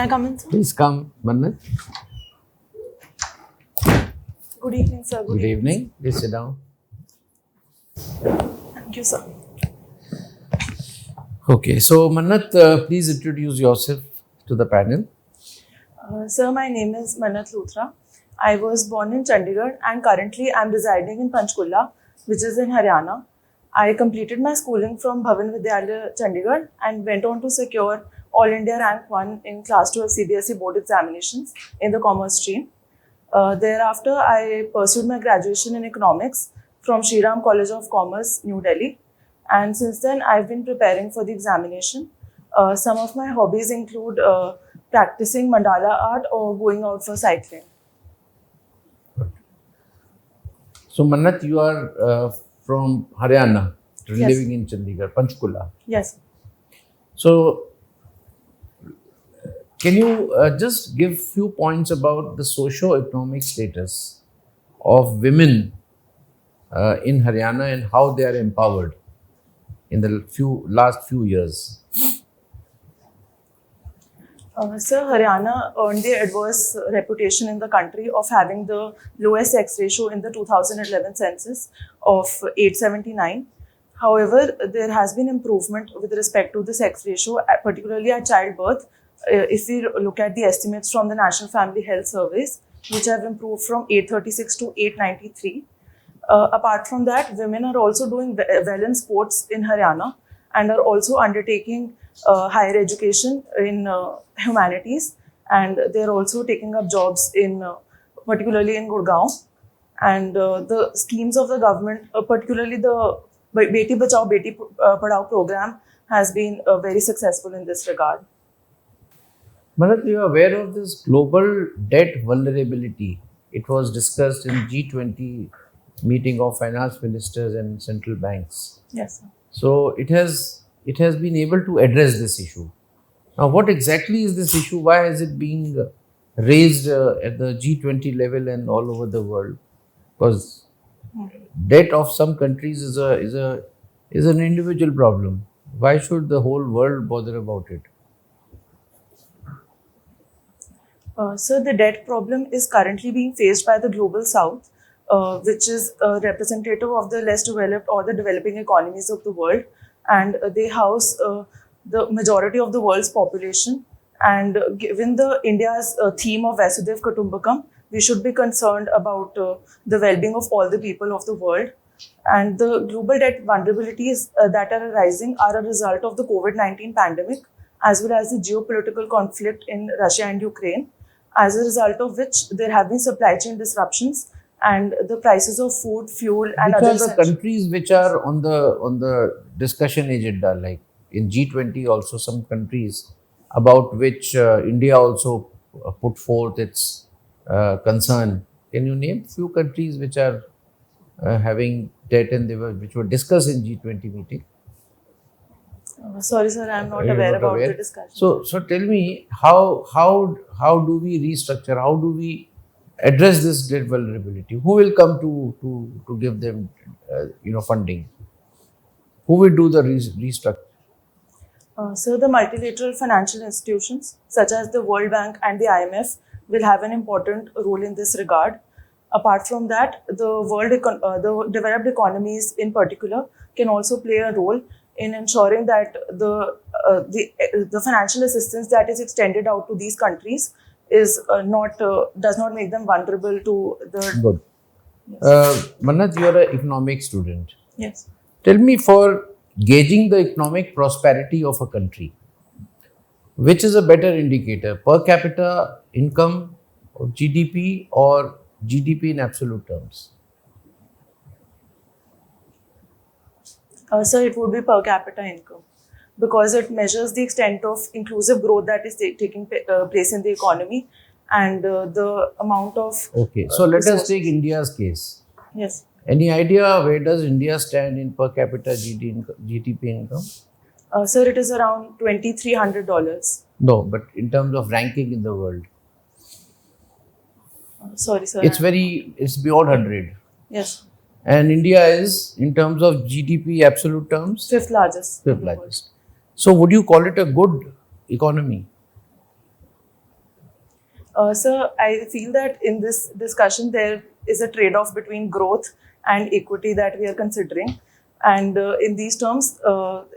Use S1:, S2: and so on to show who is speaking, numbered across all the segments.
S1: I come in, sir?
S2: Please come, Mannat.
S1: Good evening, sir.
S2: Good evening. Please sit down.
S1: Thank you, sir.
S2: Okay, so Mannat, please introduce yourself to the panel.
S1: Sir, my name is MANNAT LUTHRA. I was born in Chandigarh and currently I am residing in Panchkulla, which is in Haryana. I completed my schooling from Bhavan Vidyalaya, Chandigarh and went on to secure All India Rank 1 in Class 12 CBSE board examinations in the commerce stream. Thereafter, I pursued my graduation in economics from Shri Ram College of Commerce, New Delhi. And since then, I've been preparing for the examination. Some of my hobbies include practicing mandala art or going out for cycling.
S2: So Mannat, you are from Haryana,
S1: Yes.
S2: living in Chandigarh, Panchkulla.
S1: Yes.
S2: So, can you just give few points about the socio-economic status of women in Haryana and how they are empowered in the last few years?
S1: Sir, Haryana earned the adverse reputation in the country of having the lowest sex ratio in the 2011 census of 879. However, there has been improvement with respect to the sex ratio, particularly at childbirth. If we look at the estimates from the National Family Health Surveys, which have improved from 836 to 893. Apart from that, women are also doing well in sports in Haryana and are also undertaking higher education in humanities, and they're also taking up jobs in particularly in Gurgaon. And the schemes of the government, particularly the Beti Bachao Beti Padhao program, has been very successful in this regard.
S2: Mannat, you are aware of this global debt vulnerability. It was discussed in G20 meeting of finance ministers and central banks.
S1: Yes, sir.
S2: So it has been able to address this issue. Now, what exactly is this issue? Why is it being raised at the G20 level and all over the world? Because debt of some countries is an individual problem. Why should the whole world bother about it?
S1: So the debt problem is currently being faced by the global south, which is representative of the less developed or the developing economies of the world, and they house the majority of the world's population. And given the India's theme of Vasudev Kutumbakam, we should be concerned about the well-being of all the people of the world. And the global debt vulnerabilities that are arising are a result of the COVID-19 pandemic, as well as the geopolitical conflict in Russia and Ukraine, as a result of which there have been supply chain disruptions and the prices of food, fuel, and
S2: Which
S1: other
S2: are the
S1: essentials.
S2: countries which are on the discussion agenda, like in G20 also some countries about which India also put forth its concern. Can you name few countries which are having debt and which were discussed in G20 meeting?
S1: Sorry, sir, I am not
S2: You're
S1: aware
S2: not
S1: about
S2: aware?
S1: the discussion.
S2: So tell me, how do we restructure? How do we address this debt vulnerability? Who will come to give them funding? Who will do the restructure?
S1: So the multilateral financial institutions such as the World Bank and the IMF will have an important role in this regard. Apart from that, the developed economies in particular can also play a role in ensuring that the financial assistance that is extended out to these countries is does not make them vulnerable to the.
S2: Good.
S1: Yes.
S2: Mannat, you are an economic student.
S1: Yes.
S2: Tell me, for gauging the economic prosperity of a country, which is a better indicator, per capita income or GDP or GDP in absolute terms?
S1: So it would be per capita income, because it measures the extent of inclusive growth that is taking place in the economy and the amount of.
S2: Okay, so let us
S1: resources.
S2: take India's case.
S1: Yes.
S2: Any idea where does India stand in per capita GDP income?
S1: Sir, it is around $2,300.
S2: No, but in terms of ranking in the world,
S1: Sorry, sir.
S2: it's beyond 100.
S1: Yes.
S2: And India is, in terms of GDP absolute terms,
S1: Fifth largest.
S2: fifth largest. So would you call it a good economy?
S1: Sir, I feel that in this discussion there is a trade-off between growth and equity that we are considering. And in these terms,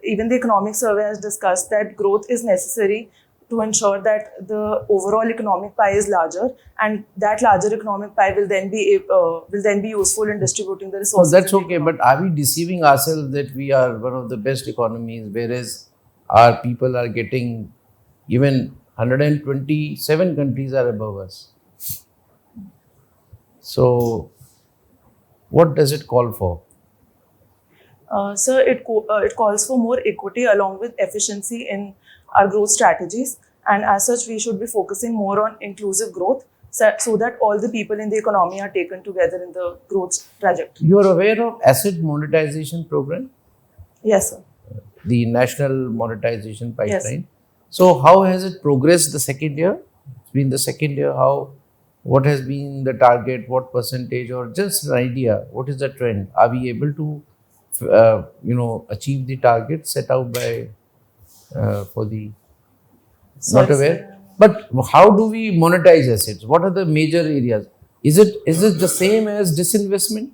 S1: even the economic survey has discussed that growth is necessary to ensure that the overall economic pie is larger, and that larger economic pie will then be useful in distributing the
S2: Oh,
S1: resources.
S2: that's
S1: in the
S2: okay, but are we deceiving ourselves that we are one of the best economies, whereas our people are getting even 127 countries are above us? So, what does it call for?
S1: Sir, it calls for more equity along with efficiency in our growth strategies, and as such, we should be focusing more on inclusive growth so that all the people in the economy are taken together in the growth trajectory.
S2: You are aware of asset monetization program,
S1: Yes, sir.
S2: the national monetization
S1: Yes.
S2: pipeline. So, how has it progressed the second year? It's been the second year. What has been the target? What percentage, or just an idea? What is the trend? Are we able to, achieve the target set out by for the
S1: Sorry,
S2: not aware?
S1: sir.
S2: But how do we monetize assets? What are the major areas? Is it the same as disinvestment?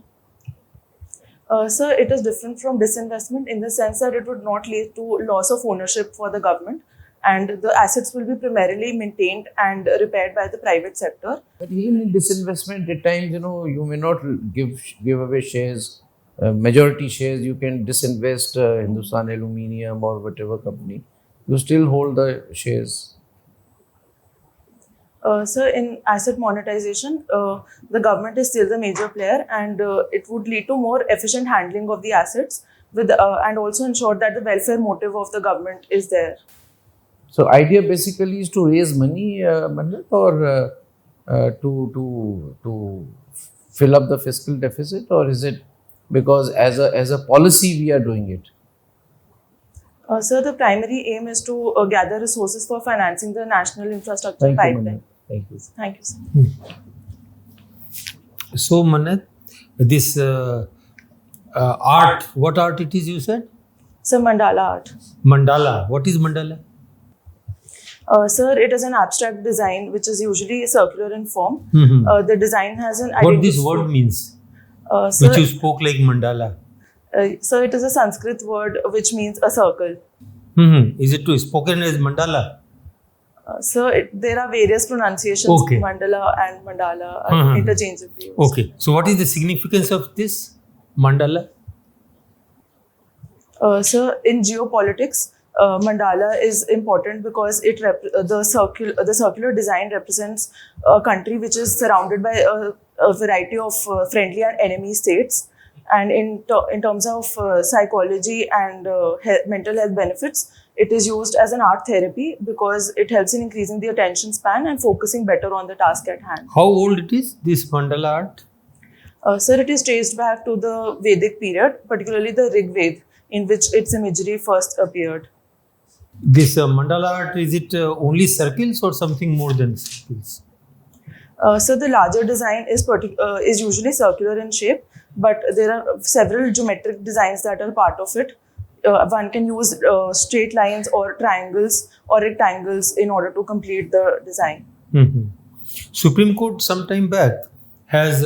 S1: Sir, it is different from disinvestment in the sense that it would not lead to loss of ownership for the government, and the assets will be primarily maintained and repaired by the private sector.
S2: But even in disinvestment, at times, you may not give away shares, majority shares. You can disinvest Hindustan Aluminium or whatever company. You still hold the shares.
S1: Sir, in asset monetization, the government is still the major player, and it would lead to more efficient handling of the assets and also ensure that the welfare motive of the government is there.
S2: So, idea basically is to raise money, Mannat, or to fill up the fiscal deficit, or is it because as a policy we are doing it?
S1: Sir, the primary aim is to gather resources for financing the national infrastructure
S2: Thank you,
S1: pipeline.
S2: Mannat. Thank you.
S1: Thank you, sir.
S3: So, Mannat, this art, what art it is you said?
S1: Sir, mandala art.
S3: Mandala. What is mandala?
S1: Sir, it is an abstract design which is usually circular in form. The design has an
S3: What this word means?
S1: Sir,
S3: Which you spoke like mandala.
S1: sir, it is a Sanskrit word which means a circle.
S3: Is it spoken as mandala?
S1: Sir, there are various pronunciations,
S3: Okay.
S1: mandala and mandala are interchangeably used.
S3: Okay. So, what is the significance of this mandala?
S1: Sir, in geopolitics, mandala is important because the circular design represents a country which is surrounded by a variety of friendly and enemy states. And in terms of psychology and mental health benefits, it is used as an art therapy because it helps in increasing the attention span and focusing better on the task at hand.
S3: How old it is, this mandala art?
S1: Sir, it is traced back to the Vedic period, particularly the Rig Veda, in which its imagery first appeared.
S3: This mandala art, is it only circles or something more than circles?
S1: So the larger design is usually circular in shape, but there are several geometric designs that are part of it. One can use straight lines or triangles or rectangles in order to complete the design.
S3: Supreme Court some time back has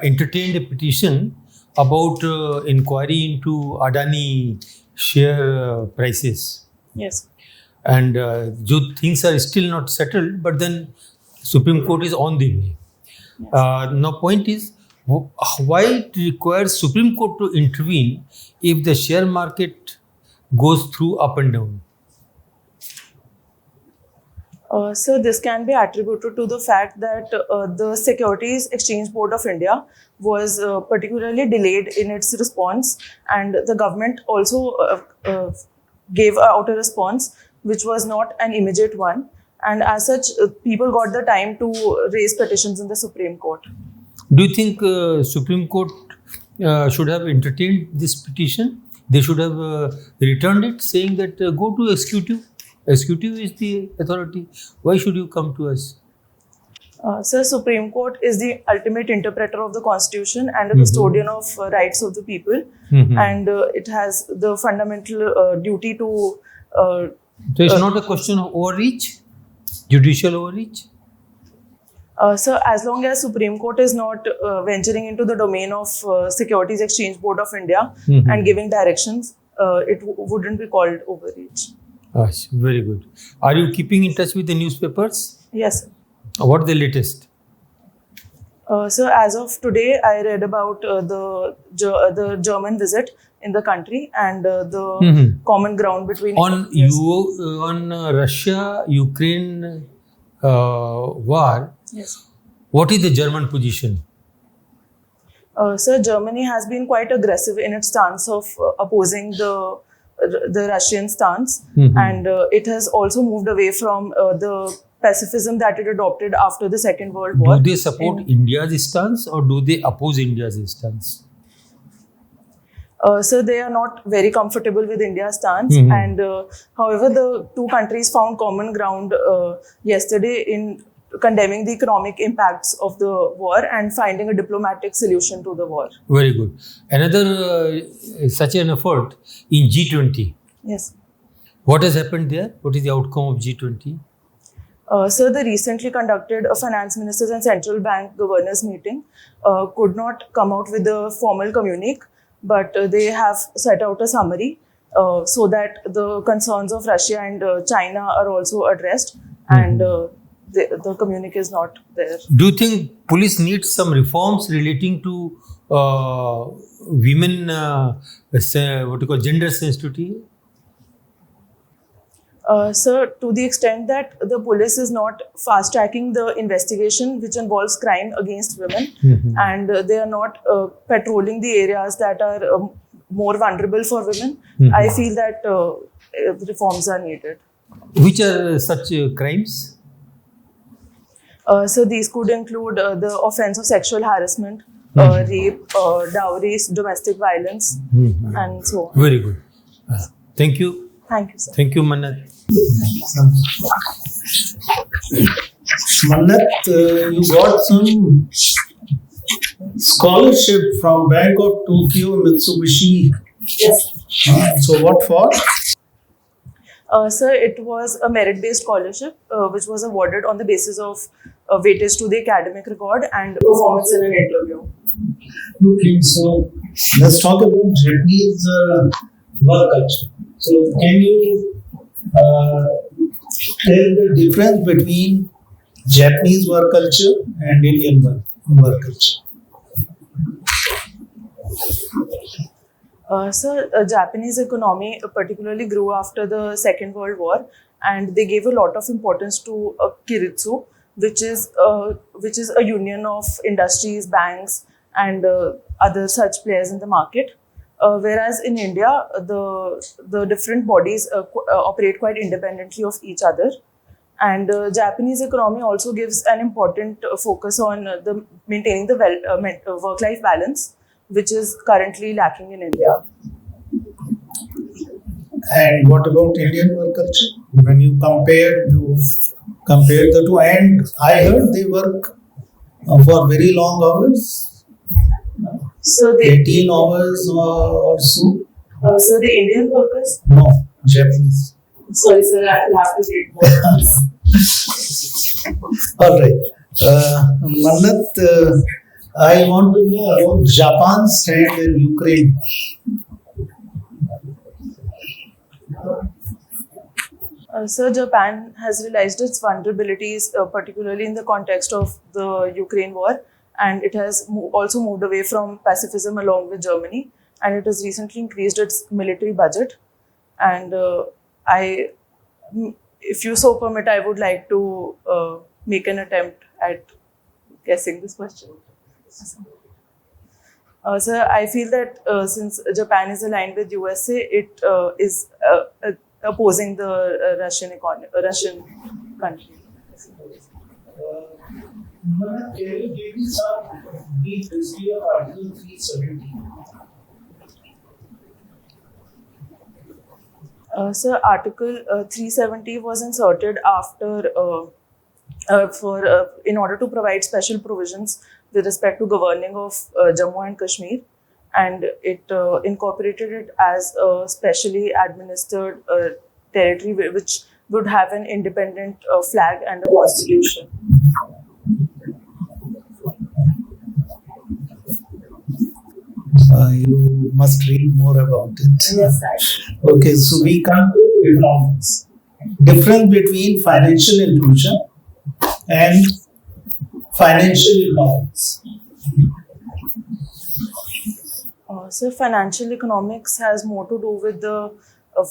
S3: entertained a petition about inquiry into Adani share prices.
S1: Yes.
S3: And things are still not settled, but then Supreme Court is on the way.
S1: Yes.
S3: Now, point is, why it requires Supreme Court to intervene if the share market goes through up and down?
S1: So this can be attributed to the fact that the Securities Exchange Board of India was particularly delayed in its response, and the government also gave out a response which was not an immediate one, and as such people got the time to raise petitions in the Supreme Court.
S3: Do you think Supreme Court should have entertained this petition? They should have returned it, saying that go to executive. Executive is the authority. Why should you come to us?
S1: Sir, Supreme Court is the ultimate interpreter of the Constitution and the custodian of rights of the people, and it has the fundamental duty to.
S3: So it's not a question of overreach, judicial overreach.
S1: So as long as Supreme Court is not venturing into the domain of Securities Exchange Board of India and giving directions, it wouldn't be called overreach.
S3: Very good. Are you keeping in touch with the newspapers?
S1: Yes, sir.
S3: What the latest?
S1: So as of today, I read about the German visit in the country and the common ground between
S3: On Russia-Ukraine war,
S1: Yes.
S3: what is the German position?
S1: So Germany has been quite aggressive in its stance of opposing the Russian stance, and it has also moved away from the pacifism that it adopted after the Second World War.
S3: Do they support India's stance or do they oppose India's stance?
S1: So they are not very comfortable with India's stance, and however, the two countries found common ground yesterday in condemning the economic impacts of the war and finding a diplomatic solution to the war.
S3: Very good. Another such an effort in G20.
S1: Yes.
S3: What has happened there? What is the outcome of G20?
S1: So the recently conducted finance ministers and central bank governors meeting could not come out with a formal communique, but they have set out a summary so that the concerns of Russia and China are also addressed, and the communique is not there.
S3: Do you think police needs some reforms relating to women, what you call gender sensitivity?
S1: So to the extent that the police is not fast tracking the investigation which involves crime against women, and they are not patrolling the areas that are more vulnerable for women, I feel that reforms are needed.
S3: Which are such crimes?
S1: So these could include the offense of sexual harassment, rape, dowries, domestic violence, and so on.
S3: Very good. Thank you.
S1: Thank you, sir.
S3: Thank you, Mannat.
S4: Mannat, you got some scholarship from Bank of Tokyo Mitsubishi.
S1: Yes.
S4: So what for?
S1: Sir, it was a merit-based scholarship which was awarded on the basis of weightage to the academic record and performance in an interview.
S4: Okay, so let's talk about Japanese work culture. So can you tell the difference between Japanese work culture and Indian work culture?
S1: Japanese economy particularly grew after the Second World War, and they gave a lot of importance to Kiritsu, which is a union of industries, banks, and other such players in the market. Whereas in India, the different bodies operate quite independently of each other. And Japanese economy also gives an important focus on maintaining the work-life balance, which is currently lacking in India.
S4: And what about Indian work culture? When you compare the two, and I heard they work for very long hours,
S1: So
S4: 18 hours or so.
S1: So the Indian workers?
S4: No, Japanese.
S1: Sorry, sir, I will have to read more.
S4: All right. Mannat, I want to know about Japan's stand in Ukraine.
S1: So Japan has realized its vulnerabilities, particularly in the context of the Ukraine war, and it has also moved away from pacifism along with Germany, and it has recently increased its military budget. And if you so permit, I would like to make an attempt at guessing this question. So I feel that since Japan is aligned with USA, it is opposing the Russian country.
S4: Can you give me some brief history of Article 370?
S1: So Article 370 was inserted after in order to provide special provisions with respect to governing of Jammu and Kashmir, and it incorporated it as a specially administered territory which would have an independent flag and a constitution.
S4: You must read more about it.
S1: Yes, sir.
S4: Okay, so we come to economics. Difference between financial inclusion and financial economics.
S1: So financial economics has more to do with the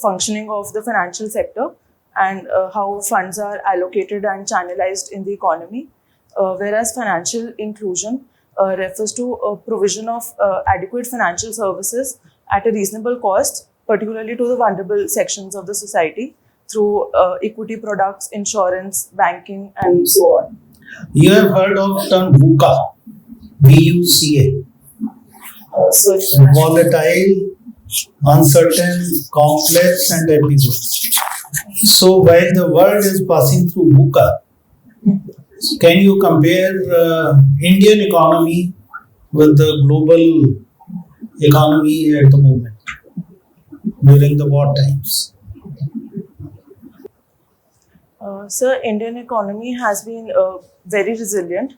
S1: functioning of the financial sector and how funds are allocated and channelized in the economy, whereas financial inclusion refers to provision of adequate financial services at a reasonable cost, particularly to the vulnerable sections of the society through equity products, insurance, banking, and so on.
S4: You have heard of term VUCA, VUCA.
S1: So
S4: Volatile, uncertain, complex, and ambiguous. So while the world is passing through VUCA, can you compare Indian economy with the global economy at the moment during the war times?
S1: Sir, Indian economy has been very resilient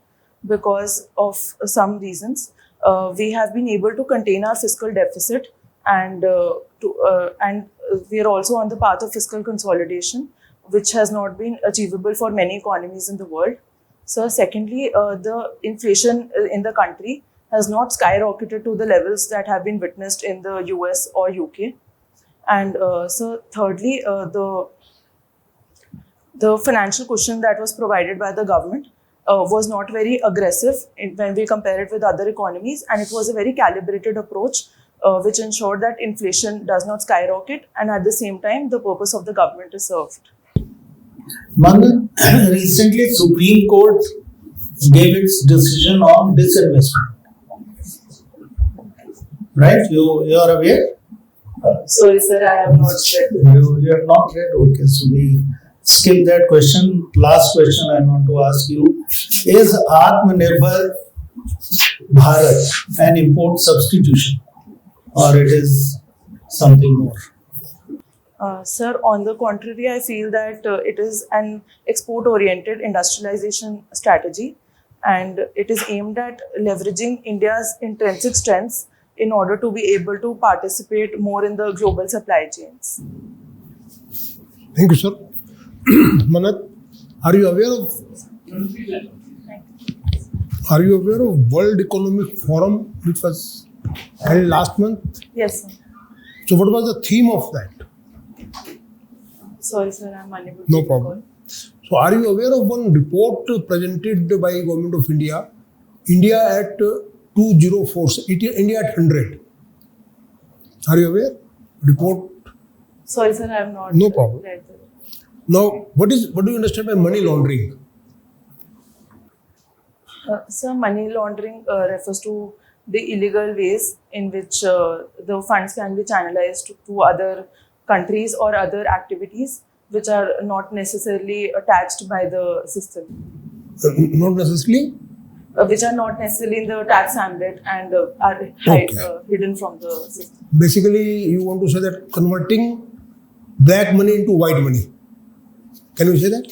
S1: because of some reasons. We have been able to contain our fiscal deficit, and we are also on the path of fiscal consolidation, which has not been achievable for many economies in the world. So, secondly, the inflation in the country has not skyrocketed to the levels that have been witnessed in the US or UK. And so, thirdly, the financial cushion that was provided by the government was not very aggressive when we compare it with other economies, and it was a very calibrated approach which ensured that inflation does not skyrocket, and at the same time the purpose of the government is served.
S4: Mannat, recently Supreme Court gave its decision on disinvestment. Right? You are aware?
S1: Sorry, sir, I have not read.
S4: You have not read? Okay, so we skip that question. Last question I want to ask you. Is Atmanirbhar Bharat an import substitution or it is something more?
S1: Sir, on the contrary, I feel that it is an export-oriented industrialization strategy, and it is aimed at leveraging India's intrinsic strengths in order to be able to participate more in the global supply chains.
S5: Thank you, sir. Mannat, are you aware of World Economic Forum which was held last month?
S1: Yes, sir.
S5: So what was the theme of that?
S1: Sorry, sir, I'm unable to
S5: No
S1: recall.
S5: problem. So are you aware of one report presented by Government of India? India at 204, India at 100. Are you aware? Report.
S1: Sorry, sir, I have not
S5: No problem.
S1: read the.
S5: Now, what do you understand by money laundering?
S1: Sir, money laundering refers to the illegal ways in which the funds can be channelized to other countries or other activities which are not necessarily attached by the system.
S5: Not necessarily.
S1: Which are not necessarily in the tax ambit and are hidden from the system.
S5: Basically, you want to say that converting black money into white money. Can you say that?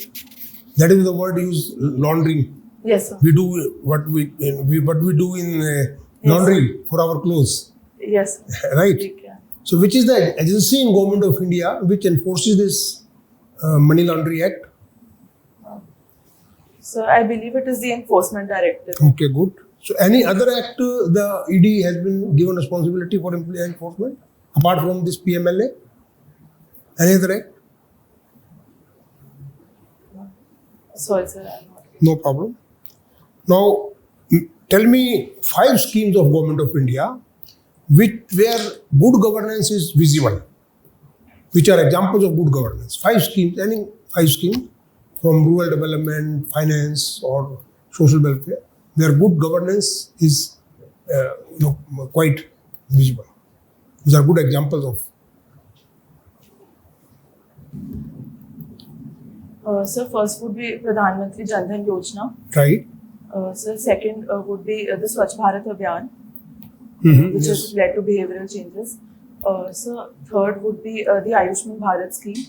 S5: That is the word used, laundering.
S1: Yes, sir.
S5: We do what we do in laundry for our clothes.
S1: Yes, sir.
S5: Right?
S1: We can.
S5: So, which is the agency in Government of India which enforces this Money Laundering Act?
S1: So, I believe it is the Enforcement Directive.
S5: Okay, good. So, any other act the ED has been given responsibility for enforcement apart from this PMLA? Any other act?
S1: Sorry, sir, I am not.
S5: No problem. Now, tell me 5 schemes of Government of India where good governance is visible, which are examples of good governance. 5 schemes, any 5 schemes from rural development, finance, or social welfare, where good governance is quite visible. These are good examples of.
S1: So, first would be Pradhan Mantri Jan Dhan Yojana.
S5: Right.
S1: So, second would be the Swachh Bharat Abhiyan, which
S5: Yes.
S1: has led to behavioral changes. So, third would be the Ayushman Bharat scheme,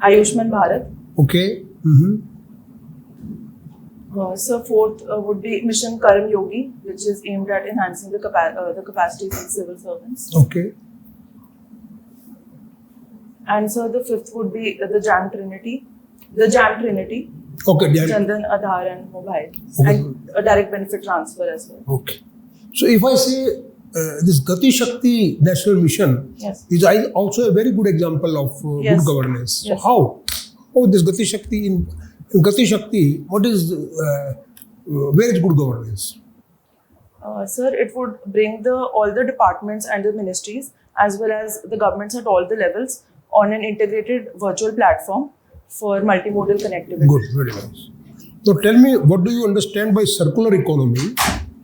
S1: Ayushman Bharat.
S5: Okay.
S1: So fourth would be Mission Karam Yogi, which is aimed at enhancing the capacities of civil servants.
S5: Okay.
S1: And so the fifth would be the Jam Trinity. The Jam Trinity,
S5: Okay.
S1: Jandan, Aadhaar and Mobile.
S5: Okay.
S1: And a direct benefit transfer as well.
S5: Okay. So if I say this Gati Shakti National Mission
S1: Yes.
S5: is also a very good example of
S1: Yes.
S5: good governance. So
S1: Yes.
S5: how this Gati Shakti in Gati Shakti, what is where is good governance?
S1: Sir, it would bring all the departments and the ministries as well as the governments at all the levels on an integrated virtual platform for multimodal connectivity.
S5: Good, very nice. So tell me, what do you understand by circular economy,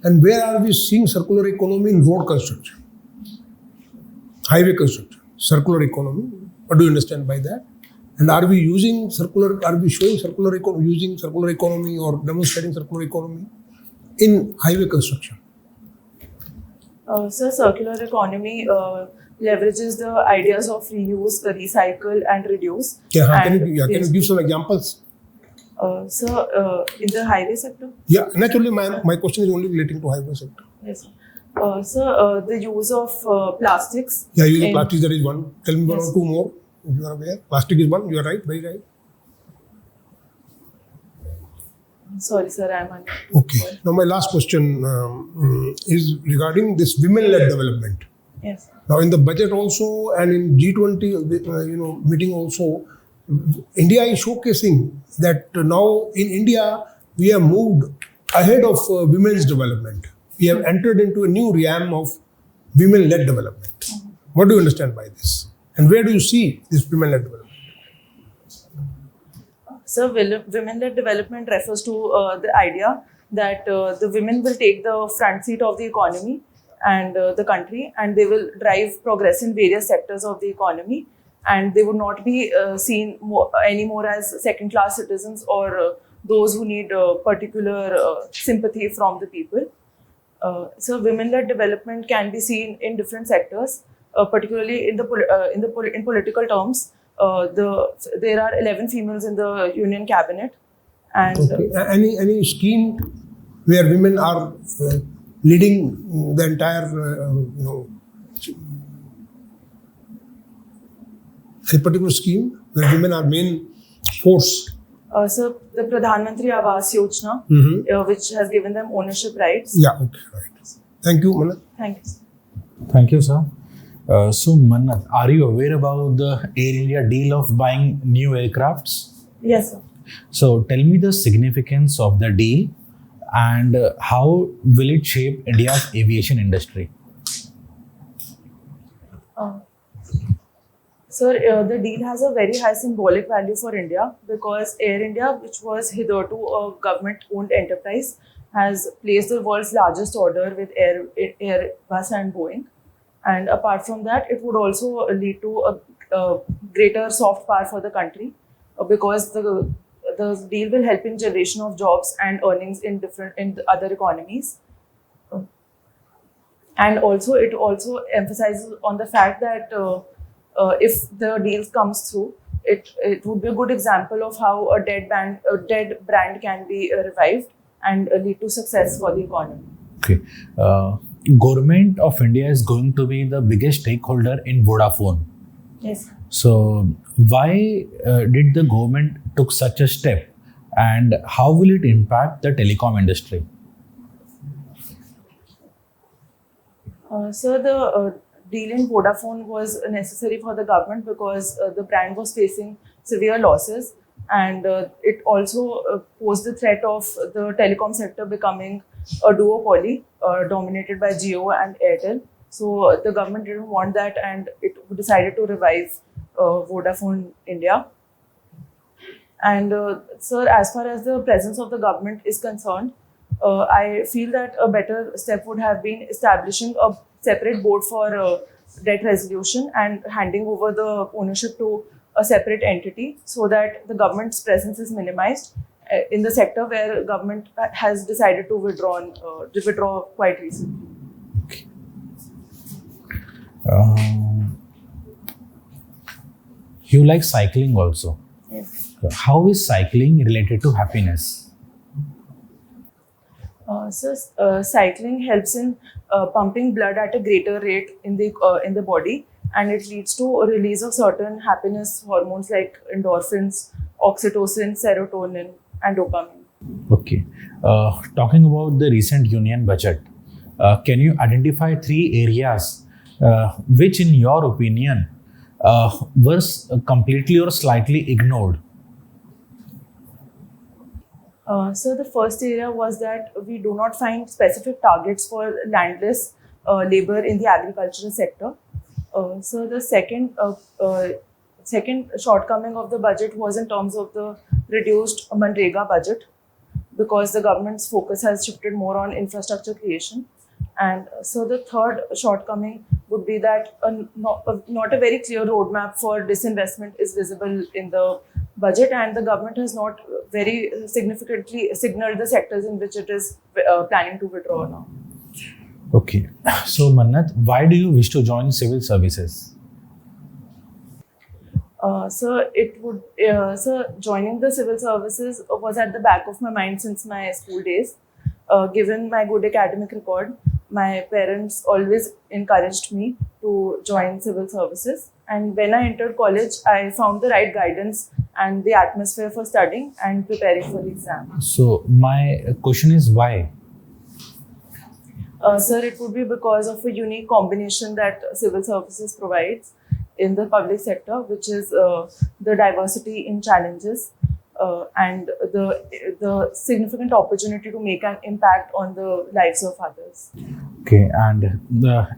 S5: and where are we seeing circular economy in road construction, highway construction? Circular economy. What do you understand by that? And are we using circular? Are we showing circular economy, using circular economy, or demonstrating circular economy in highway construction?
S1: So, circular economy leverages the ideas of reuse, recycle, and reduce.
S5: Can you give some examples?
S1: In the highway sector?
S5: Yeah, naturally, my question is only relating to highway sector.
S1: Yes. The use of plastics.
S5: Yeah, use of
S1: in-
S5: plastic, that is one. Tell me one
S1: Yes.
S5: or two more, if you are aware. Plastic is one, you are right, very right.
S1: Sorry, sir, I'm on.
S5: Okay. Now, my last question is regarding this women-led development.
S1: Yes.
S5: Now, in the budget also and in G20, meeting also, India is showcasing that now in India we have moved ahead of women's development. We have entered into a new realm of women-led development. What do you understand by this? And where do you see this women-led development?
S1: So, women-led development refers to the idea that the women will take the front seat of the economy and the country, and they will drive progress in various sectors of the economy, and they would not be seen anymore as second-class citizens or those who need particular sympathy from the people. So, women-led development can be seen in different sectors, particularly in political terms. There are 11 females in the Union Cabinet, and
S5: Okay. Any scheme where women are leading the entire, a particular scheme where women are main force?
S1: so the Pradhan Mantri Awas Yojana, which has given them ownership rights.
S5: Yeah, okay, right. Thank you, Manat.
S1: Thank you.
S6: Thank you, sir. So, Mannat, are you aware about the Air India deal of buying new aircrafts?
S1: Yes, sir.
S6: So, tell me the significance of the deal and how will it shape India's aviation industry?
S1: Sir, the deal has a very high symbolic value for India because Air India, which was hitherto a government-owned enterprise, has placed the world's largest order with Airbus and Boeing. And apart from that, it would also lead to a greater soft power for the country because the deal will help in generation of jobs and earnings in the other economies. And also, it also emphasizes on the fact that if the deal comes through, it would be a good example of how a dead brand can be revived and lead to success for the economy.
S6: Okay. Government of India is going to be the biggest stakeholder in Vodafone.
S1: Yes.
S6: So, why did the government took such a step and how will it impact the telecom industry?
S1: So the deal in Vodafone was necessary for the government because the brand was facing severe losses, and it also posed the threat of the telecom sector becoming a duopoly dominated by Jio and Airtel. So the government didn't want that, and it decided to revive Vodafone India. And sir, as far as the presence of the government is concerned, I feel that a better step would have been establishing a separate board for debt resolution and handing over the ownership to a separate entity so that the government's presence is minimized in the sector where government has decided to withdraw quite recently.
S6: Okay. You like cycling also.
S1: Yes.
S6: How is cycling related to happiness?
S1: Cycling helps in pumping blood at a greater rate in the body, and it leads to a release of certain happiness hormones like endorphins, oxytocin, serotonin, and dopamine.
S6: Okay. Talking about the recent union budget, can you identify three areas which, in your opinion, were completely or slightly ignored?
S1: So the first area was that we do not find specific targets for landless labor in the agricultural sector. So the second shortcoming of the budget was in terms of the reduced Manrega budget, because the government's focus has shifted more on infrastructure creation. And so the third shortcoming would be that not a very clear roadmap for disinvestment is visible in the budget, and the government has not very significantly signaled the sectors in which it is planning to withdraw now.
S6: Okay. So, Mannat, why do you wish to join civil services?
S1: So joining the civil services was at the back of my mind since my school days. Given my good academic record, my parents always encouraged me to join civil services. And when I entered college, I found the right guidance and the atmosphere for studying and preparing for the exam.
S6: So, my question is why?
S1: Sir, it would be because of a unique combination that civil services provides in the public sector, which is the diversity in challenges and the significant opportunity to make an impact on the lives of others.
S6: Okay. And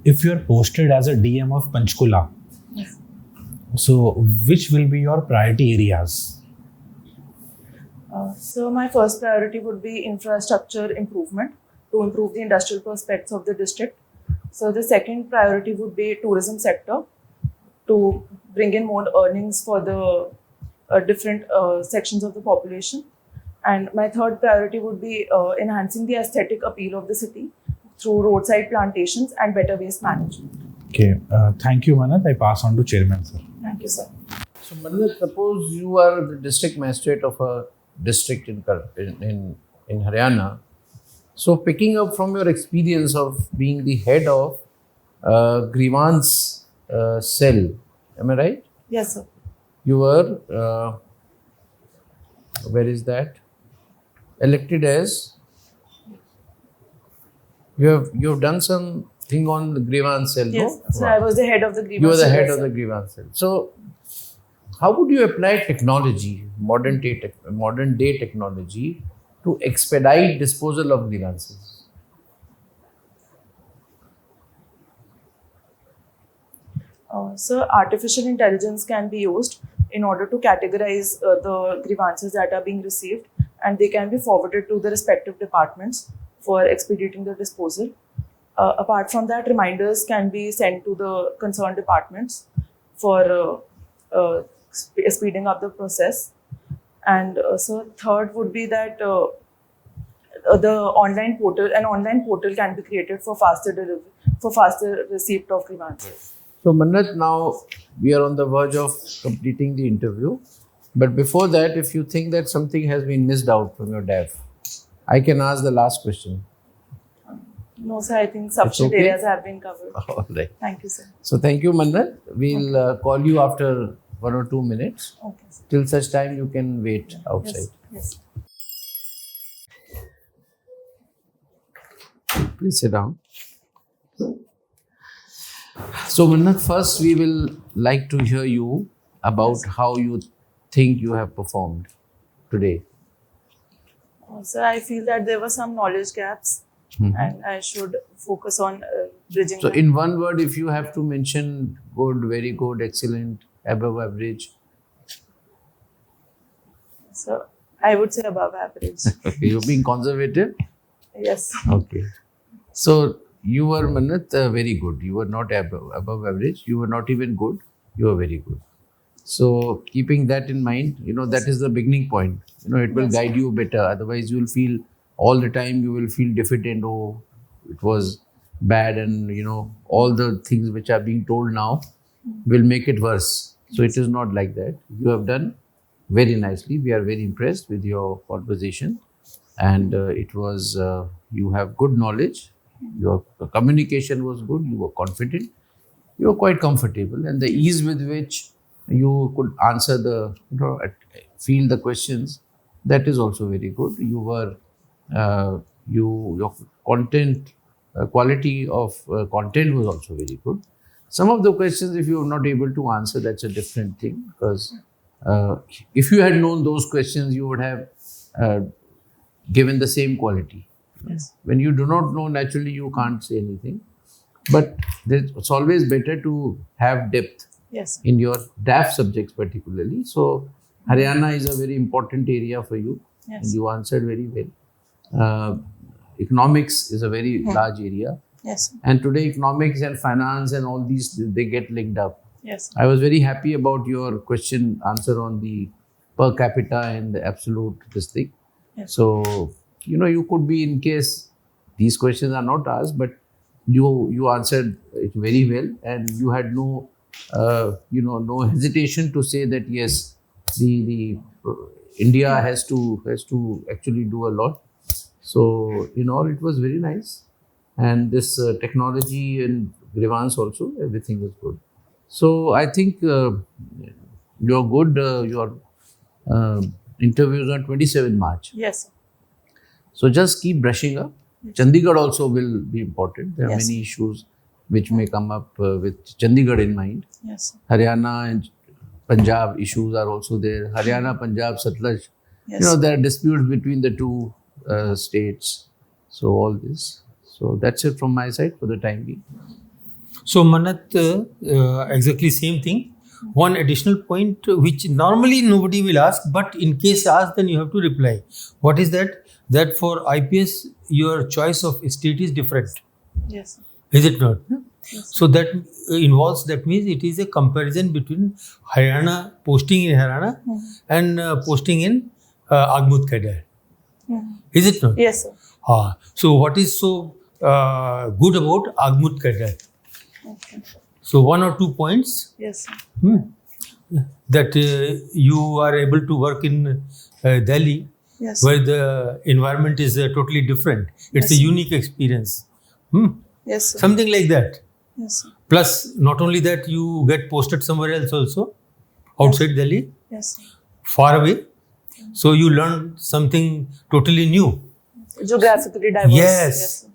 S6: if you are posted as a DM of Panchkula,
S1: Yes.
S6: so which will be your priority areas?
S1: So my first priority would be infrastructure improvement to improve the industrial prospects of the district. So the second priority would be tourism sector to bring in more earnings for the different sections of the population. And my third priority would be enhancing the aesthetic appeal of the city through roadside plantations and better waste management.
S6: Okay. Thank you, Mannat. I pass on to Chairman, sir.
S1: Thank you, sir.
S2: So, Mannat, suppose you are the district magistrate of a district in Haryana. So, picking up from your experience of being the head of grievance cell, am I right?
S1: Yes, sir.
S2: You were, where is that? Elected as, you have done something on the grievance cell,
S1: Yes,
S2: no?
S1: so I was the head of the grievance.
S2: You were the head
S1: cell,
S2: of
S1: sir.
S2: the grievance cell. So, how would you apply technology, modern day technology, to expedite disposal of grievances?
S1: So artificial intelligence can be used in order to categorize the grievances that are being received, and they can be forwarded to the respective departments for expediting the disposal. Apart from that, reminders can be sent to the concerned departments for speeding up the process. And so third would be that an online portal can be created for faster delivery, for faster receipt of grievances.
S2: So, Mannat, now we are on the verge of completing the interview. But before that, if you think that something has been missed out from your DAF, I can ask the last question.
S1: No, sir, I think sufficient
S2: okay?
S1: areas have been covered.
S2: All right.
S1: Thank you, sir.
S2: So, thank you, Mannat. We'll call you after 1 or 2 minutes.
S1: Okay, sir.
S2: Till such time, you can wait outside.
S1: Yes.
S2: Please sit down. So, Mannat, first we will like to hear you about how you think you have performed today.
S1: So I feel that there were some knowledge gaps, and I should focus on bridging
S2: So,
S1: them.
S2: in one word, if you have to mention good, very good, excellent, above average,
S1: So I would say above average.
S2: you're being conservative.
S1: Yes.
S2: Okay. So, you were, Mannat, very good. You were not above average. You were not even good. You were very good. So, keeping that in mind, that is the beginning point. It will
S1: Yes.
S2: guide you better. Otherwise, you will feel all the time, you will feel defeated. Oh, it was bad. And, all the things which are being told now will make it worse. So, it is not like that. You have done very nicely. We are very impressed with your conversation. and it was you have good knowledge, your communication was good, you were confident, you were quite comfortable, and the ease with which you could answer the field the questions, that is also very good. You were your content quality of content was also very good. Some of the questions, if you are not able to answer, that's a different thing, because if you had known those questions, you would have given the same quality.
S1: Yes.
S2: When you do not know, naturally you can't say anything. But it's always better to have depth
S1: Yes.
S2: in your DAF subjects particularly. So Haryana is a very important area for you,
S1: Yes.
S2: and you answered very well. Economics is a very large area,
S1: Yes.
S2: and today economics and finance and all these, they get linked up.
S1: Yes.
S2: I was very happy about your question answer on the per capita and the absolute this thing.
S1: Yes.
S2: So, you could be, in case these questions are not asked, but you answered it very well, and you had no no hesitation to say that yes, the India has to actually do a lot. So in all, it was very nice, and this technology and grievance also, everything was good. So I think you're good. Your interviews on 27 March.
S1: Yes.
S2: So just keep brushing up. Chandigarh also will be important. There are
S1: Yes.
S2: many issues which may come up with Chandigarh in mind.
S1: Yes.
S2: Haryana and Punjab issues are also there. Haryana, Punjab, Satluj.
S1: Yes.
S2: There are disputes between the two states. So all this. So that's it from my side for the time being.
S3: So Mannat, exactly same thing. One additional point which normally nobody will ask, but in case asked, then you have to reply. What is that? That for IPS, your choice of state is different.
S1: Yes.
S3: Is it not?
S1: Yes.
S3: So that involves, that means it is a comparison between Haryana, posting in Haryana and posting in Agmut Cadre. Is it not?
S1: Yes, sir.
S3: So what is so good about Agmut Cadre?
S1: Okay.
S3: So 1 or 2 points
S1: Yes, sir.
S3: that you are able to work in Delhi,
S1: Yes.
S3: where the environment is totally different. It's
S1: Yes.
S3: a unique experience.
S1: Yes, sir.
S3: Something like that.
S1: Yes, sir.
S3: Plus, not only that, you get posted somewhere else also, outside Delhi,
S1: Yes, sir.
S3: far away. So you learn something totally new.
S1: Geographically diverse.
S3: Yes.
S1: Yes, sir.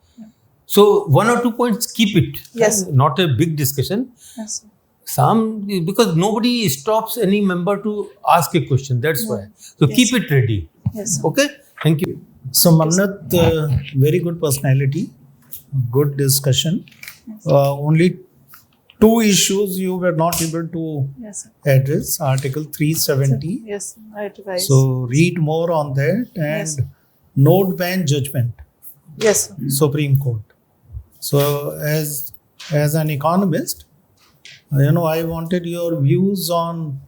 S3: So 1 or 2 points, keep it.
S1: Yes.
S3: Not a big discussion.
S1: Yes, sir.
S3: Some, because nobody stops any member to ask a question. That's why. So keep it ready.
S1: Yes, sir.
S3: Okay. Thank you.
S4: So Mannat, very good personality, good discussion. Only 2 issues you were not able to
S1: Yes, sir.
S4: address. Article 370.
S1: Yes, sir. I advise.
S4: So read more on that, and
S1: Yes.
S4: note ban judgment,
S1: Yes, sir.
S4: Supreme Court. So as an economist, I wanted your views on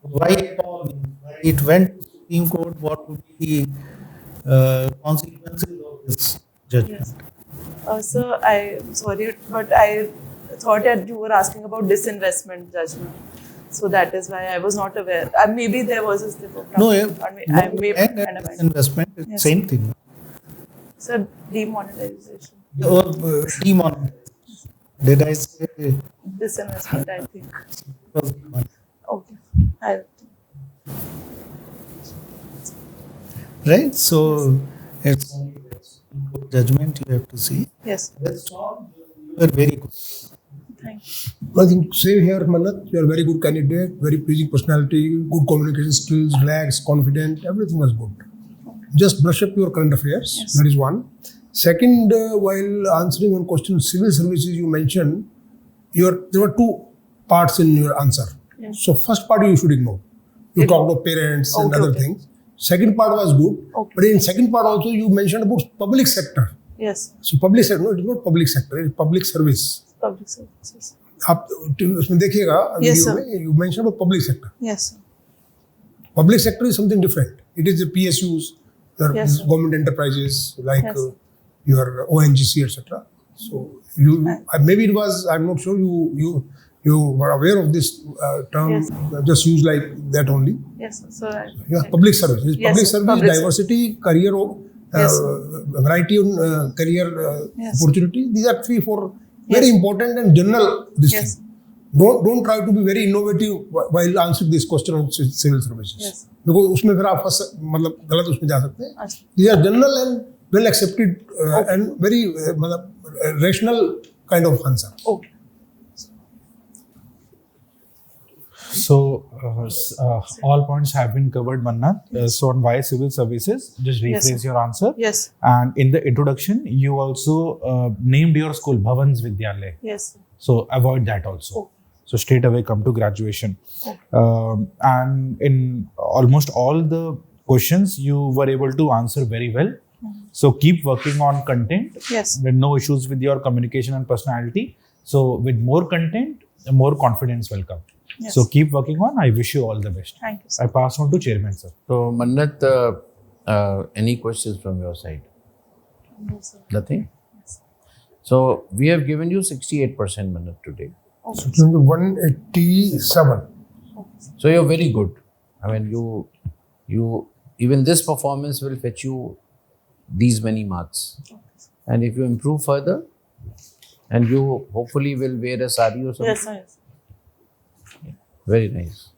S4: why it went to Supreme Court. What would be the consequences of this judgment?
S1: Yes. Sir, I'm sorry, but I thought that you were asking about disinvestment judgment. So that is why I was not aware. Maybe there was a slip of tongue.
S4: No,
S1: I may
S4: and
S1: unaware.
S4: investment,
S1: Yes.
S4: same thing.
S1: Sir, demonetization.
S4: Or demonetization. Did I say
S1: Disinvestment, I think.
S4: it was demonetization?
S1: Okay.
S4: Right? So it's only judgment you have to see.
S1: Yes.
S4: That's all. You were very good.
S1: Thank you.
S5: I think same here, Mannat. You are a very good candidate, very pleasing personality, good communication skills, relaxed, confident. Everything was good. Just brush up your current affairs.
S1: Yes.
S5: That is one. Second, while answering one question, civil services you mentioned, there were 2 parts in your answer.
S1: Yes.
S5: So first part you should ignore. You talked of parents and
S1: Okay,
S5: other
S1: okay.
S5: things. Second part was good,
S1: Okay.
S5: but in second part also you mentioned about public sector.
S1: Yes.
S5: So public sector, no, it is not public sector, it is public service.
S1: Public services.
S5: आप उसमें देखिएगा
S1: Yes,
S5: video
S1: sir.
S5: में, you mentioned about public sector.
S1: Yes, sir.
S5: Public sector is something different. It is the PSUs, your
S1: Yes, sir.
S5: government enterprises like
S1: Yes.
S5: your ONGC, etc. So maybe it was, I'm not sure you were aware of this term.
S1: Yes.
S5: Just use like that only.
S1: Yes, sir. So
S5: Yeah, public service. It's
S1: Yes,
S5: public
S1: sir.
S5: service,
S1: Public
S5: diversity, career
S1: Yes.
S5: variety on career
S1: Yes.
S5: opportunities. These are 3-4 very important and general this
S1: Yes.
S5: thing. Don't try to be very innovative while answering this question on civil services.
S1: Yes.
S5: Because उसमें फिर आप मतलब गलत उसमें जा सकते हैं.
S1: अच्छा.
S5: These are general and well accepted and very मतलब rational kind of answer.
S1: Okay.
S6: So, all points have been covered, Mannat. So, on why civil services, just rephrase
S1: Yes, sir.
S6: your answer.
S1: Yes.
S6: And in the introduction, you also named your school Bhavans Vidyalay.
S1: Yes.
S6: So, avoid that also.
S1: Okay.
S6: So, straight away come to graduation.
S1: Okay.
S6: And in almost all the questions, you were able to answer very well. So, keep working on content.
S1: Yes.
S6: With no issues with your communication and personality. So, with more content, more confidence will come.
S1: Yes.
S6: So keep working on. I wish you all the best.
S1: Thank you, sir.
S6: I pass on to Chairman, sir.
S2: So, Mannat, any questions from your side?
S1: No, sir.
S2: Nothing?
S1: Yes.
S2: So, we have given you 68%, Mannat, today.
S1: Okay.
S5: So it will be 187.
S2: So, you're very good. I mean, you even this performance will fetch you these many marks. And if you improve further, and you hopefully will wear a sari or something.
S1: Yes, sir. Yes.
S2: Very nice.